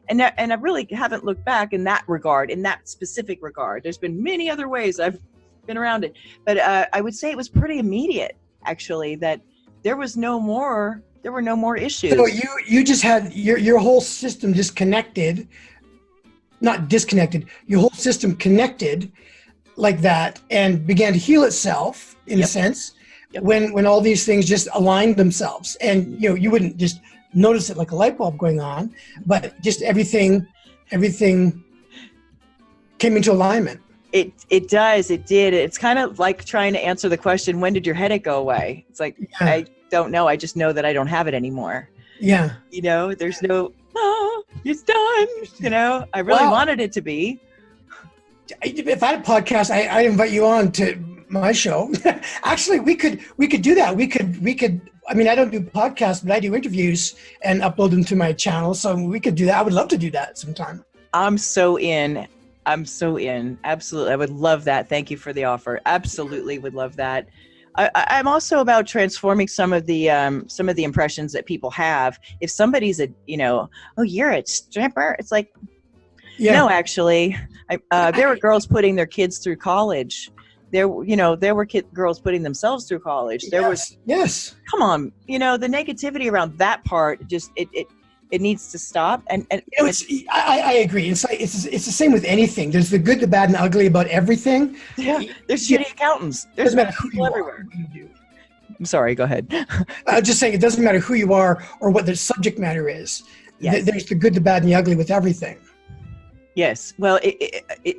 And I really haven't looked back in that regard, in that specific regard. There's been many other ways I've been around it. But I would say it was pretty immediate, actually, that there were no more issues. So you just had your whole system disconnected, not disconnected, your whole system connected like that and began to heal itself in a sense when all these things just aligned themselves. And you wouldn't just notice it like a light bulb going on, but just everything came into alignment. It does. It did. It's kind of like trying to answer the question, when did your headache go away? It's like, I don't know. I just know that I don't have it anymore. Yeah. There's no, it's done. I really wanted it to be. If I had a podcast, I'd invite you on to my show. Actually, we could do that. We could, I mean, I don't do podcasts, but I do interviews and upload them to my channel. So we could do that. I would love to do that sometime. I'm so in. Absolutely. I would love that. Thank you for the offer. Absolutely would love that. I'm also about transforming some of the impressions that people have. If somebody's oh, you're a stripper. It's like, no, actually, there were girls putting their kids through college. There were girls putting themselves through college. Yes. Come on, the negativity around that part just it needs to stop. And I agree. It's like it's the same with anything. There's the good, the bad, and the ugly about everything. Yeah, there's shitty accountants. There's doesn't matter who people you everywhere. are, what you do. I'm sorry. Go ahead. I was just saying, it doesn't matter who you are or what the subject matter is. Yes. There's the good, the bad, and the ugly with everything. Yes. Well,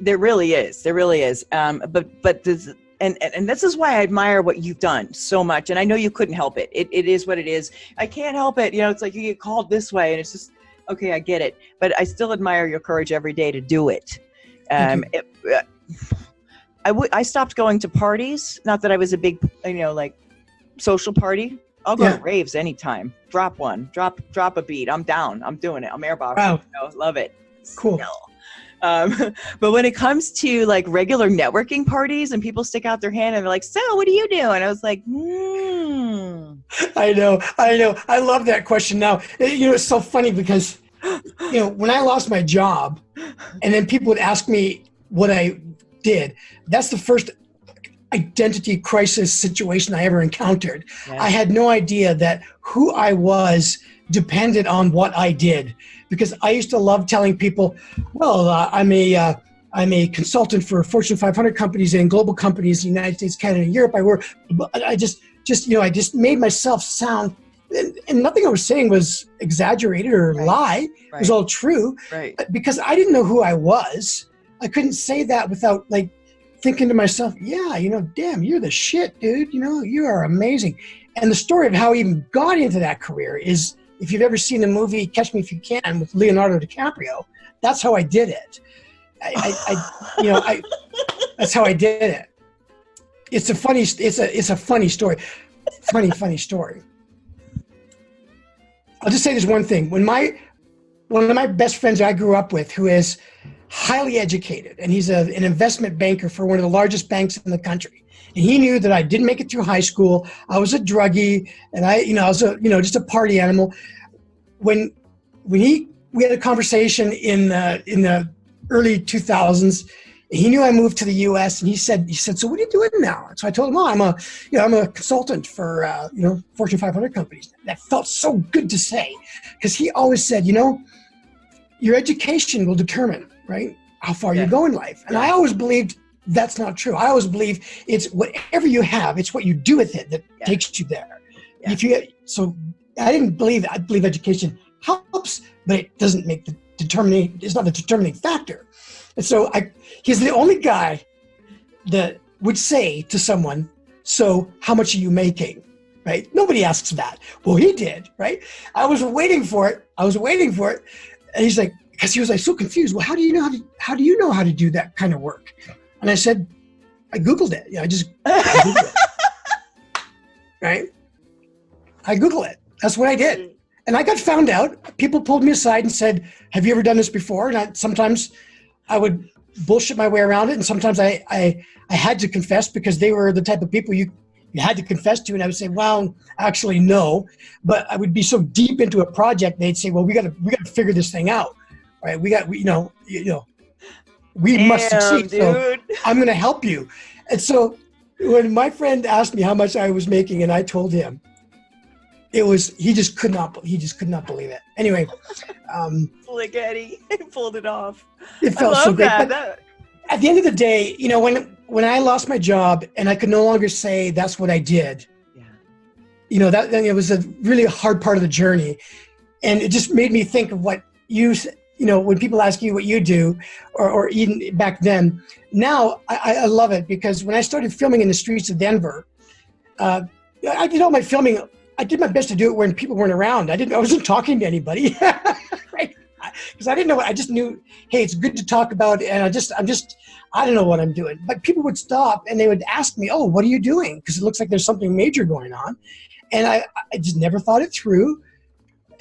there really is. There really is. But this, and this is why I admire what you've done so much. And I know you couldn't help it. It is what it is. I can't help it. It's like you get called this way, and it's just, okay, I get it. But I still admire your courage every day to do it. I stopped going to parties. Not that I was a big, like social party. I'll go to raves anytime. Drop one. Drop a beat. I'm down. I'm doing it. I'm airboxing. Wow. Love it. Cool. But when it comes to like regular networking parties and people stick out their hand and they're like, so what do you do? And I was like, I know. I love that question now. It's so funny because, when I lost my job and then people would ask me what I did, that's the first identity crisis situation I ever encountered. Yeah. I had no idea that who I was depended on what I did, because I used to love telling people, well, I'm a consultant for Fortune 500 companies and global companies in the United States, Canada, and Europe. I just made myself sound, and nothing I was saying was exaggerated or lie. Right. It was all true. Right. Because I didn't know who I was. I couldn't say that without like thinking to myself, yeah, damn, you're the shit, dude. You are amazing. And the story of how I even got into that career is, if you've ever seen the movie Catch Me If You Can with Leonardo DiCaprio, that's how I did it. That's how I did it. It's a funny story. Funny story. I'll just say this one thing. When one of my best friends I grew up with, who is highly educated, and he's an investment banker for one of the largest banks in the country. And he knew that I didn't make it through high school. I was a druggie, and I was just a party animal. We had a conversation in the early 2000s. He knew I moved to the U.S. and he said, so what are you doing now? So I told him, I'm a consultant for Fortune 500 companies. That felt so good to say, because he always said, your education will determine, right, how far you go in life. And I always believed that's not true. I always believe it's whatever you have, it's what you do with it that takes you there. Yeah. So I didn't believe that. I believe education helps, but it doesn't make it's not the determining factor. And so he's the only guy that would say to someone, so how much are you making? Right? Nobody asks that. Well, he did, right? I was waiting for it. And he's like, because he was like so confused. Well, how do you know how to do that kind of work? And I said, I Googled it. I Googled it. Right? I Googled it. That's what I did. And I got found out. People pulled me aside and said, have you ever done this before? And sometimes I would bullshit my way around it. And sometimes I had to confess, because they were the type of people you had to confess to. And I would say, well, actually, no. But I would be so deep into a project, they'd say, well, we got to figure this thing out. Right? We must succeed. Dude. So I'm going to help you. And so when my friend asked me how much I was making, and I told him, he just could not believe it. Anyway, like Eddie, he pulled it off. It felt so great. But at the end of the day, when I lost my job and I could no longer say that's what I did, that it was a really hard part of the journey, and it just made me think of what when people ask you what you do, or even back then. Now I love it, because when I started filming in the streets of Denver, I did all my filming. I did my best to do it when people weren't around. I wasn't talking to anybody, right? Because I didn't know. I just knew, hey, it's good to talk about, and I don't know what I'm doing. But people would stop and they would ask me, oh, what are you doing? Because it looks like there's something major going on, and I just never thought it through.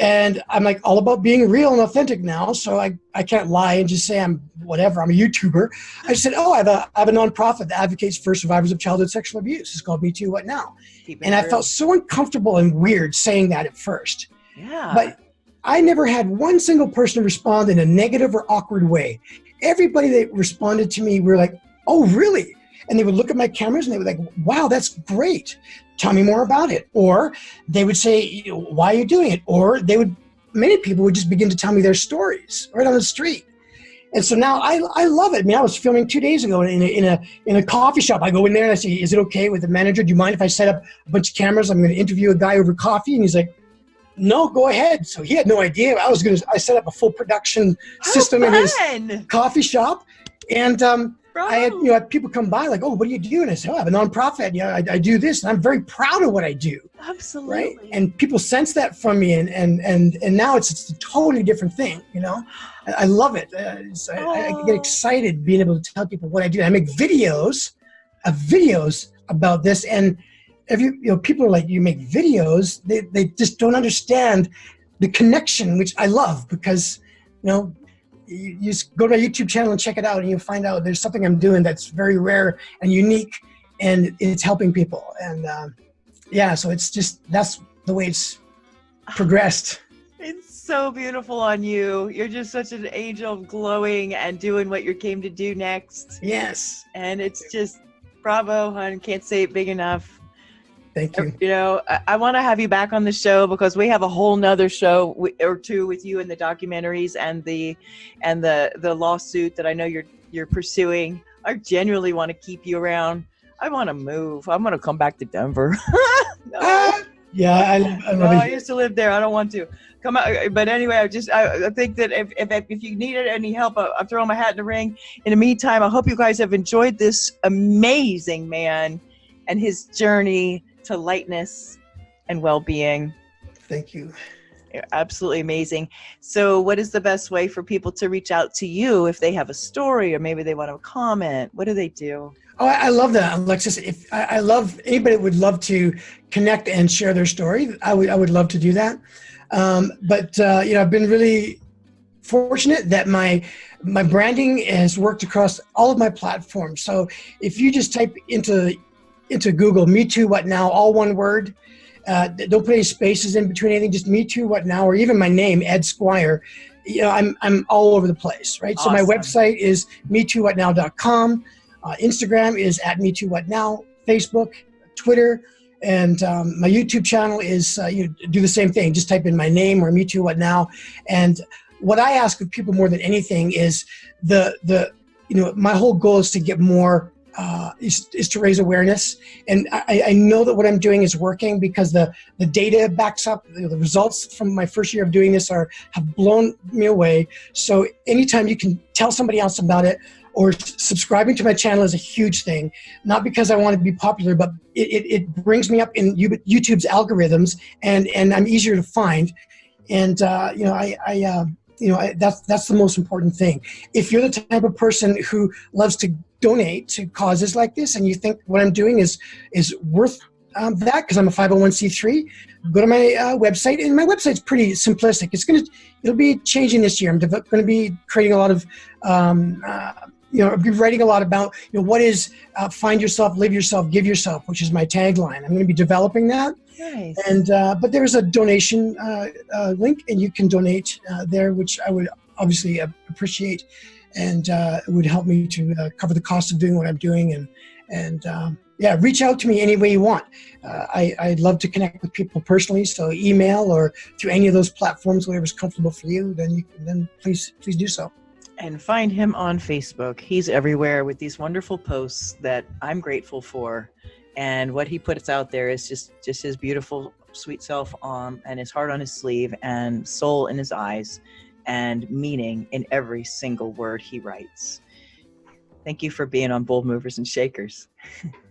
And I'm like all about being real and authentic now, so I can't lie and just say I'm whatever. I'm a YouTuber. I said, I have a nonprofit that advocates for survivors of childhood sexual abuse. It's called Me Too, What Now? And I felt so uncomfortable and weird saying that at first. Yeah. But I never had one single person respond in a negative or awkward way. Everybody that responded to me were like, oh, really? And they would look at my cameras and they were like, wow, that's great. Tell me more about it. Or they would say, why are you doing it? Or many people would just begin to tell me their stories right on the street. And so now I love it. I mean, I was filming 2 days ago in a coffee shop. I go in there and I say, is it okay with the manager? Do you mind if I set up a bunch of cameras? I'm going to interview a guy over coffee. And he's like, no, go ahead. So he had no idea. I set up a full production system in his coffee shop. And I had people come by like, oh, what do you do? And I said, I have a nonprofit. I do this, and I'm very proud of what I do. Absolutely. Right? And people sense that from me, and now it's a totally different thing. I love it. I get excited being able to tell people what I do. I make videos about this, and people are like, you make videos. They just don't understand the connection, which I love, because you just go to my YouTube channel and check it out, and you'll find out there's something I'm doing that's very rare and unique, and it's helping people. And so that's the way it's progressed. It's so beautiful on you. You're just such an angel, glowing and doing what you came to do next. Yes. And it's just bravo, hon. Can't say it big enough. Thank you. I want to have you back on the show, because we have a whole nother show or two with you in the documentaries and the lawsuit that I know you're pursuing. I genuinely want to keep you around. I want to move. I'm going to come back to Denver. No. Yeah, I No, love I it. used to live there. I don't want to come out. But anyway, I think that if you needed any help, I'll throw my hat in the ring. In the meantime, I hope you guys have enjoyed this amazing man and his journey to lightness and well-being. Thank you. Absolutely amazing. So what is the best way for people to reach out to you if they have a story or maybe they want to comment? What do they do? Oh, I love that, Alexis. If I love anybody that would love to connect and share their story, I would love to do that. But I've been really fortunate that my branding has worked across all of my platforms. So if you just type into Google "Me Too What Now," all one word, don't put any spaces in between anything, just "Me Too What Now," or even my name, Ed Squire. I'm all over the place, right? Awesome. So my website is metowhatnow.com. Instagram is @MeTooWhatNow, Facebook, Twitter, and my YouTube channel is do the same thing. Just type in my name or Me Too What Now. And what I ask of people more than anything is my whole goal is to get more is to raise awareness. And I know that what I'm doing is working because the data backs up. The results from my first year of doing this have blown me away. So anytime you can tell somebody else about it, or subscribing to my channel is a huge thing, not because I want to be popular, but it brings me up in YouTube's algorithms, and I'm easier to find. And that's the most important thing. If you're the type of person who loves to donate to causes like this, and you think what I'm doing is worth that, because I'm a 501c3, go to my website, and my website's pretty simplistic. It'll be changing this year. I'm going to be creating a lot of I'll be writing a lot about what is find yourself, live yourself, give yourself, which is my tagline. I'm going to be developing that. Nice. And but there's a donation link, and you can donate there, which I would obviously appreciate, and it would help me to cover the cost of doing what I'm doing. And reach out to me any way you want. I'd love to connect with people personally, so email or through any of those platforms, whatever's comfortable for you. Then please do so. And find him on Facebook. He's everywhere with these wonderful posts that I'm grateful for. And what he puts out there is just his beautiful, sweet self and his heart on his sleeve and soul in his eyes and meaning in every single word he writes. Thank you for being on Bold Movers and Shakers.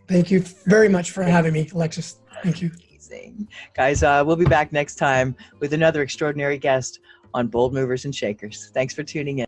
Thank you very much for having me, Alexis. Thank you. Amazing. Guys, we'll be back next time with another extraordinary guest on Bold Movers and Shakers. Thanks for tuning in.